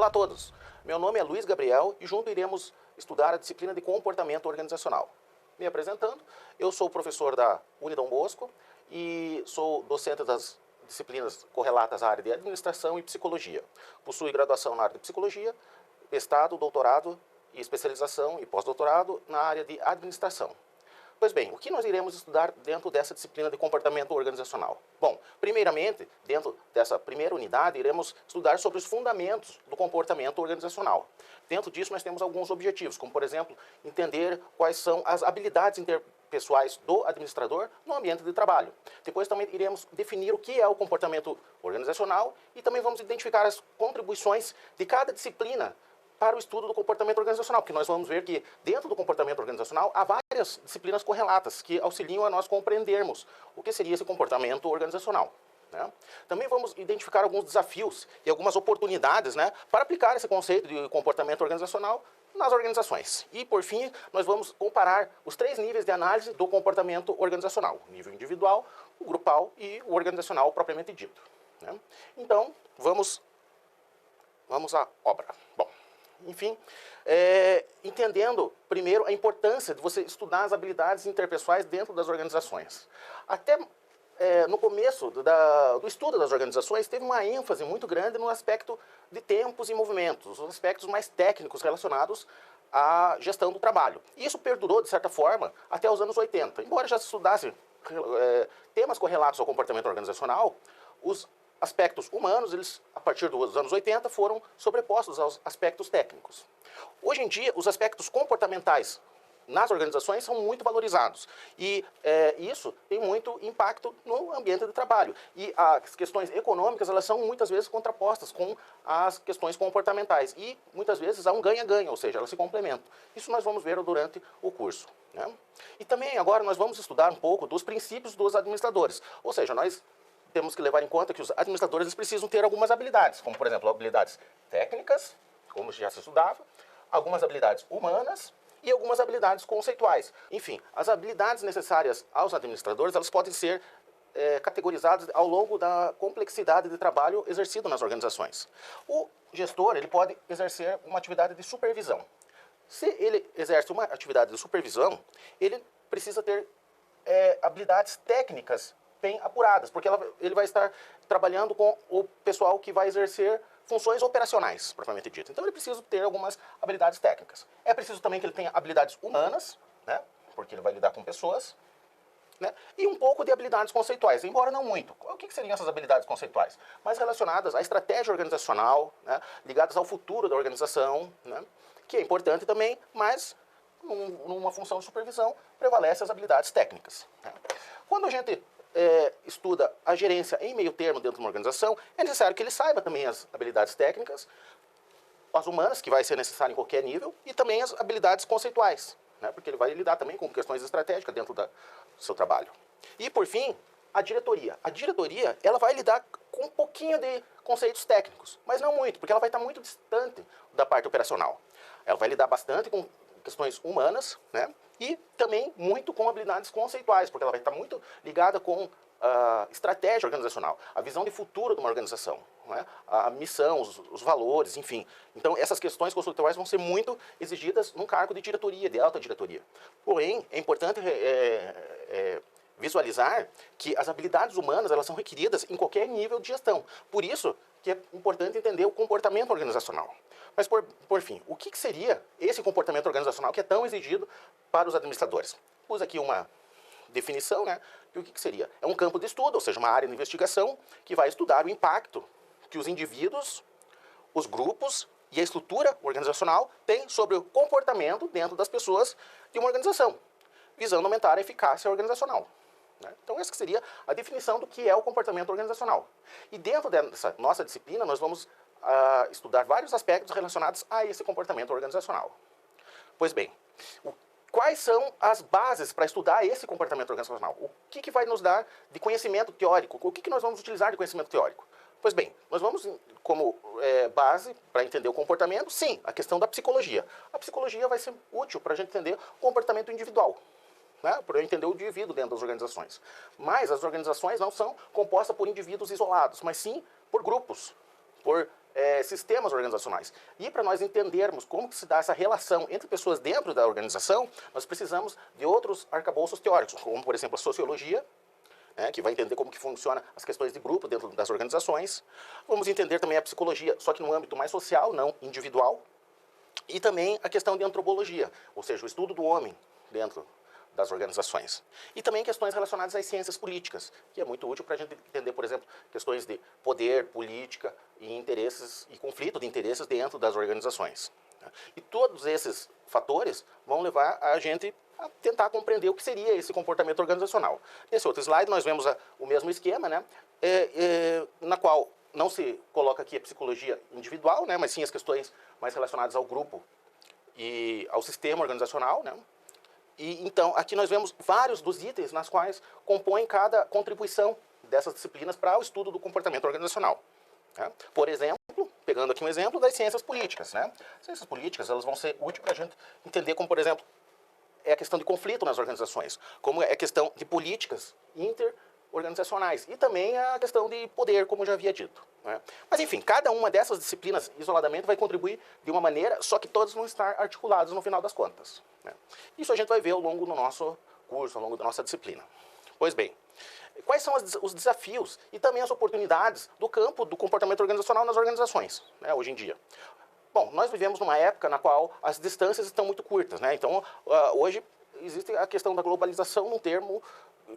Olá a todos, meu nome é Luiz Gabriel e junto iremos estudar a disciplina de comportamento organizacional. Me apresentando, eu sou professor da Unidom Bosco e sou docente das disciplinas correlatas à área de administração e psicologia. Possui graduação na área de psicologia, mestrado, doutorado e especialização e pós-doutorado na área de administração. Pois bem, o que nós iremos estudar dentro dessa disciplina de comportamento organizacional? Bom, primeiramente, dentro dessa primeira unidade, iremos estudar sobre os fundamentos do comportamento organizacional. Dentro disso, nós temos alguns objetivos, como, por exemplo, entender quais são as habilidades interpessoais do administrador no ambiente de trabalho. Depois também iremos definir o que é o comportamento organizacional e também vamos identificar as contribuições de cada disciplina para o estudo do comportamento organizacional, porque nós vamos ver que dentro do comportamento organizacional há várias disciplinas correlatas que auxiliam a nós compreendermos o que seria esse comportamento organizacional. Né? Também vamos identificar alguns desafios e algumas oportunidades, né, para aplicar esse conceito de comportamento organizacional nas organizações. E, por fim, nós vamos comparar os 3 níveis de análise do comportamento organizacional: o nível individual, o grupal e o organizacional propriamente dito. Né? Então, vamos à obra. Bom, enfim, entendendo primeiro a importância de você estudar as habilidades interpessoais dentro das organizações. Até no começo do estudo das organizações, teve uma ênfase muito grande no aspecto de tempos e movimentos, os aspectos mais técnicos relacionados à gestão do trabalho. Isso perdurou, de certa forma, até os anos 80. Embora já se estudasse temas correlatos ao comportamento organizacional, os aspectos humanos, eles, a partir dos anos 80, foram sobrepostos aos aspectos técnicos. Hoje em dia, os aspectos comportamentais nas organizações são muito valorizados. E isso tem muito impacto no ambiente de trabalho. E as questões econômicas, elas são muitas vezes contrapostas com as questões comportamentais. E muitas vezes há um ganha-ganha, ou seja, elas se complementam. Isso nós vamos ver durante o curso. Né? E também agora nós vamos estudar um pouco dos princípios dos administradores. Ou seja, nós temos que levar em conta que os administradores eles precisam ter algumas habilidades, como, por exemplo, habilidades técnicas, como já se estudava, algumas habilidades humanas e algumas habilidades conceituais. Enfim, as habilidades necessárias aos administradores, elas podem ser categorizadas ao longo da complexidade de trabalho exercido nas organizações. O gestor ele pode exercer uma atividade de supervisão. Se ele exerce uma atividade de supervisão, ele precisa ter habilidades técnicas bem apuradas, porque ele vai estar trabalhando com o pessoal que vai exercer funções operacionais, propriamente dito. Então ele precisa ter algumas habilidades técnicas. É preciso também que ele tenha habilidades humanas, né, porque ele vai lidar com pessoas, né, e um pouco de habilidades conceituais, embora não muito. O que seriam essas habilidades conceituais? Mais relacionadas à estratégia organizacional, né, ligadas ao futuro da organização, né, que é importante também, mas numa função de supervisão prevalecem as habilidades técnicas. Né. Quando a gente estuda a gerência em meio termo dentro de uma organização, é necessário que ele saiba também as habilidades técnicas, as humanas, que vai ser necessário em qualquer nível, e também as habilidades conceituais, né, porque ele vai lidar também com questões estratégicas dentro do seu trabalho. E, por fim, a diretoria. A diretoria ela vai lidar com um pouquinho de conceitos técnicos, mas não muito, porque ela vai estar muito distante da parte operacional. Ela vai lidar bastante com questões humanas, né, e também muito com habilidades conceituais, porque ela vai estar muito ligada com a estratégia organizacional, a visão de futuro de uma organização, né? A missão, os valores, enfim. Então, essas questões conceituais vão ser muito exigidas num cargo de diretoria, de alta diretoria. Porém, é importante visualizar que as habilidades humanas elas são requeridas em qualquer nível de gestão. Por isso que é importante entender o comportamento organizacional. Mas, por fim, o que seria esse comportamento organizacional que é tão exigido para os administradores? Pus aqui uma definição, né? E o que seria? É um campo de estudo, ou seja, uma área de investigação que vai estudar o impacto que os indivíduos, os grupos e a estrutura organizacional têm sobre o comportamento dentro das pessoas de uma organização, visando aumentar a eficácia organizacional. Né? Então, essa seria a definição do que é o comportamento organizacional. E dentro dessa nossa disciplina, nós vamos estudar vários aspectos relacionados a esse comportamento organizacional. Pois bem, quais são as bases para estudar esse comportamento organizacional? O que vai nos dar de conhecimento teórico? O que nós vamos utilizar de conhecimento teórico? Pois bem, nós vamos, como base para entender o comportamento, sim, a questão da psicologia. A psicologia vai ser útil para a gente entender o comportamento individual, né? Para entender o indivíduo dentro das organizações. Mas as organizações não são compostas por indivíduos isolados, mas sim por grupos, por sistemas organizacionais. E para nós entendermos como que se dá essa relação entre pessoas dentro da organização, nós precisamos de outros arcabouços teóricos, como, por exemplo, a sociologia, que vai entender como que funciona as questões de grupo dentro das organizações. Vamos entender também a psicologia, só que no âmbito mais social, não individual. E também a questão de antropologia, ou seja, o estudo do homem dentro das organizações. E também questões relacionadas às ciências políticas, que é muito útil para a gente entender, por exemplo, questões de poder, política e interesses e conflito de interesses dentro das organizações. E todos esses fatores vão levar a gente a tentar compreender o que seria esse comportamento organizacional. Nesse outro slide nós vemos o mesmo esquema, né, na qual não se coloca aqui a psicologia individual, né, mas sim as questões mais relacionadas ao grupo e ao sistema organizacional, né. E então aqui nós vemos vários dos itens nas quais compõem cada contribuição dessas disciplinas para o estudo do comportamento organizacional. Né? Por exemplo, pegando aqui um exemplo das ciências políticas, né? Ciências políticas, elas vão ser úteis para a gente entender como, por exemplo, é a questão de conflito nas organizações, como é a questão de políticas interorganizacionais e também a questão de poder, como eu já havia dito. Né? Mas, enfim, cada uma dessas disciplinas isoladamente vai contribuir de uma maneira, só que todas vão estar articuladas no final das contas. Né? Isso a gente vai ver ao longo do nosso curso, ao longo da nossa disciplina. Pois bem, quais são os desafios e também as oportunidades do campo do comportamento organizacional nas organizações, né, hoje em dia? Bom, nós vivemos numa época na qual as distâncias estão muito curtas, né? Então, hoje existe a questão da globalização num termo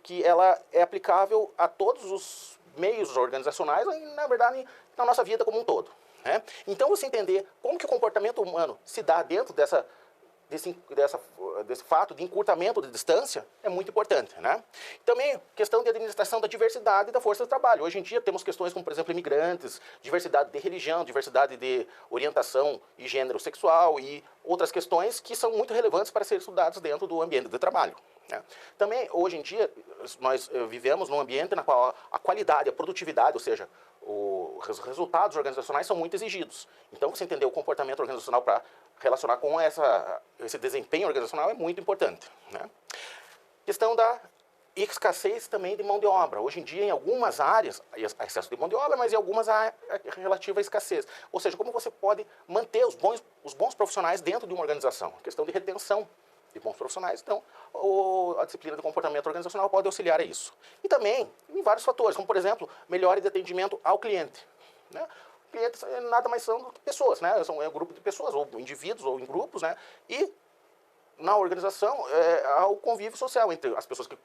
que ela é aplicável a todos os meios organizacionais e, na verdade, na nossa vida como um todo. Né? Então, você entender como que o comportamento humano se dá dentro desse fato de encurtamento de distância é muito importante. Né? Também questão de administração da diversidade da força de trabalho. Hoje em dia temos questões como, por exemplo, imigrantes, diversidade de religião, diversidade de orientação e gênero sexual e outras questões que são muito relevantes para serem estudadas dentro do ambiente de trabalho. Né? Também, hoje em dia, nós vivemos num ambiente na qual a qualidade, a produtividade, ou seja, os resultados organizacionais são muito exigidos. Então, você entender o comportamento organizacional para relacionar com esse desempenho organizacional é muito importante. Né? Questão da escassez também de mão de obra. Hoje em dia, em algumas áreas, há excesso de mão de obra, mas em algumas há relativa escassez. Ou seja, como você pode manter os bons profissionais dentro de uma organização. Questão de retenção de bons profissionais. Então, a disciplina de comportamento organizacional pode auxiliar a isso. E também em vários fatores, como, por exemplo, melhora de atendimento ao cliente. Né? Clientes nada mais são do que pessoas, né? São um grupo de pessoas, ou indivíduos, ou em grupos, né? E na organização há o convívio social entre as pessoas que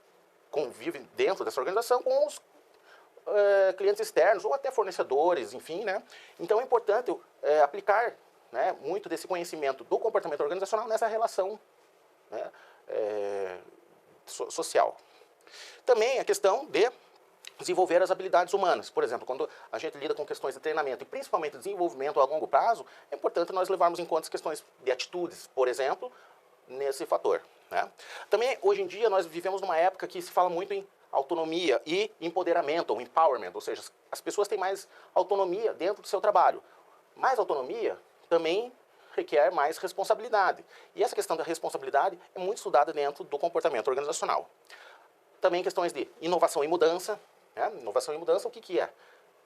convivem dentro dessa organização com os clientes externos, ou até fornecedores, enfim, né? Então é importante aplicar, né, muito desse conhecimento do comportamento organizacional nessa relação, né, social. Também a questão de desenvolver as habilidades humanas. Por exemplo, quando a gente lida com questões de treinamento e principalmente desenvolvimento a longo prazo, é importante nós levarmos em conta as questões de atitudes, por exemplo, nesse fator. Né? Também, hoje em dia, nós vivemos numa época que se fala muito em autonomia e empoderamento, ou empowerment, ou seja, as pessoas têm mais autonomia dentro do seu trabalho. Mais autonomia também requer mais responsabilidade. E essa questão da responsabilidade é muito estudada dentro do comportamento organizacional. Também questões de inovação e mudança. Né? Inovação e mudança, o que é?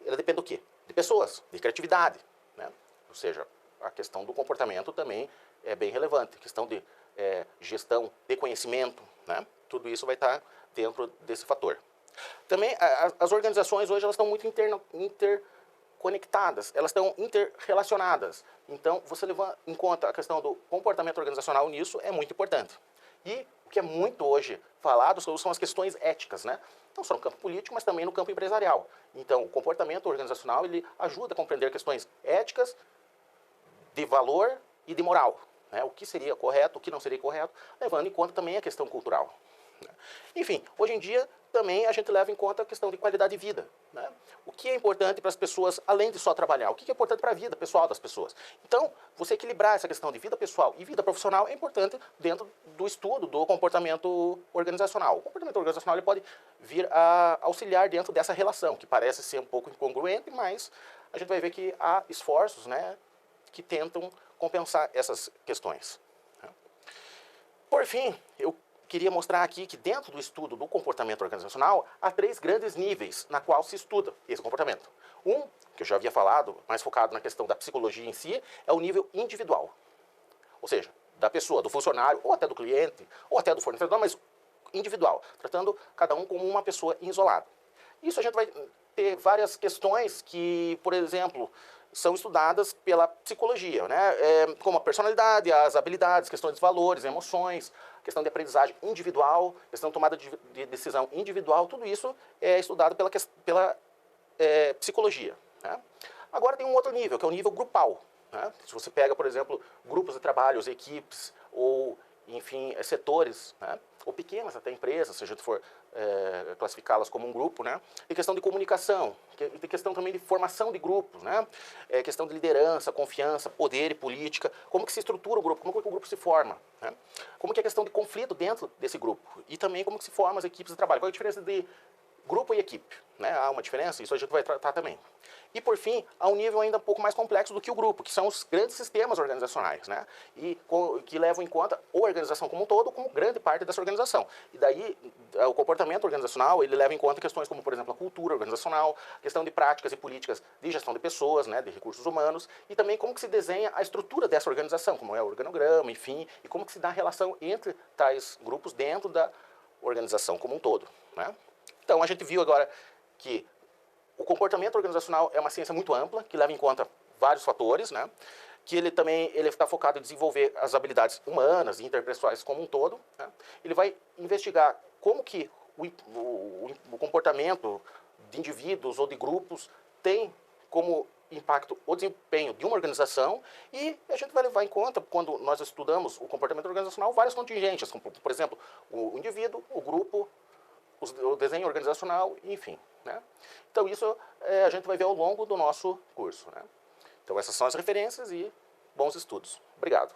Ela depende do quê? De pessoas, de criatividade. Né? Ou seja, a questão do comportamento também é bem relevante. A questão de gestão de conhecimento, né? Tudo isso vai estar dentro desse fator. Também, as organizações hoje elas estão muito interconectadas, elas estão interrelacionadas. Então, você levar em conta a questão do comportamento organizacional nisso é muito importante. E o que é muito hoje falado são as questões éticas, né? Não só no campo político, mas também no campo empresarial. Então, o comportamento organizacional ele ajuda a compreender questões éticas, de valor e de moral. Né? O que seria correto, o que não seria correto, levando em conta também a questão cultural. Né? Enfim, hoje em dia também a gente leva em conta a questão de qualidade de vida. Né? O que é importante para as pessoas, além de só trabalhar? O que é importante para a vida pessoal das pessoas? Então, você equilibrar essa questão de vida pessoal e vida profissional é importante dentro do estudo do comportamento organizacional. O comportamento organizacional ele pode vir a auxiliar dentro dessa relação, que parece ser um pouco incongruente, mas a gente vai ver que há esforços, né, que tentam compensar essas questões. Por fim, eu queria mostrar aqui que dentro do estudo do comportamento organizacional, há 3 grandes níveis na qual se estuda esse comportamento. Um, que eu já havia falado, mais focado na questão da psicologia em si, é o nível individual. Ou seja, da pessoa, do funcionário, ou até do cliente, ou até do fornecedor, mas individual, tratando cada um como uma pessoa isolada. Isso a gente vai ter várias questões que, por exemplo, são estudadas pela psicologia, né? Como a personalidade, as habilidades, questões de valores, emoções, questão de aprendizagem individual, questão de tomada de decisão individual, tudo isso é estudado pela psicologia. Né? Agora tem um outro nível, que é o nível grupal. Né? Se você pega, por exemplo, grupos de trabalho, equipes, ou, enfim, setores, né? Ou pequenas até empresas, se a gente for classificá-las como um grupo, né? Tem questão de comunicação, tem questão também de formação de grupos, né? Questão de liderança, confiança, poder e política, como que se estrutura o grupo, como que o grupo se forma, né? Como que é a questão de conflito dentro desse grupo, e também como que se formam as equipes de trabalho, qual é a diferença de grupo e equipe, né? Há uma diferença, isso a gente vai tratar também. E, por fim, há um nível ainda um pouco mais complexo do que o grupo, que são os grandes sistemas organizacionais, né? E que levam em conta a organização como um todo, como grande parte dessa organização. E daí, o comportamento organizacional, ele leva em conta questões como, por exemplo, a cultura organizacional, questão de práticas e políticas de gestão de pessoas, né? De recursos humanos, e também como que se desenha a estrutura dessa organização, como é o organograma, enfim, e como que se dá a relação entre tais grupos dentro da organização como um todo, né? Então, a gente viu agora que o comportamento organizacional é uma ciência muito ampla, que leva em conta vários fatores, né? Que ele também está focado em desenvolver as habilidades humanas e interpessoais como um todo. Né? Ele vai investigar como que o comportamento de indivíduos ou de grupos tem como impacto o desempenho de uma organização, e a gente vai levar em conta, quando nós estudamos o comportamento organizacional, várias contingências, como, por exemplo, o indivíduo, o grupo, o desenho organizacional, enfim. Né? Então, isso a gente vai ver ao longo do nosso curso. Né? Então, essas são as referências e bons estudos. Obrigado.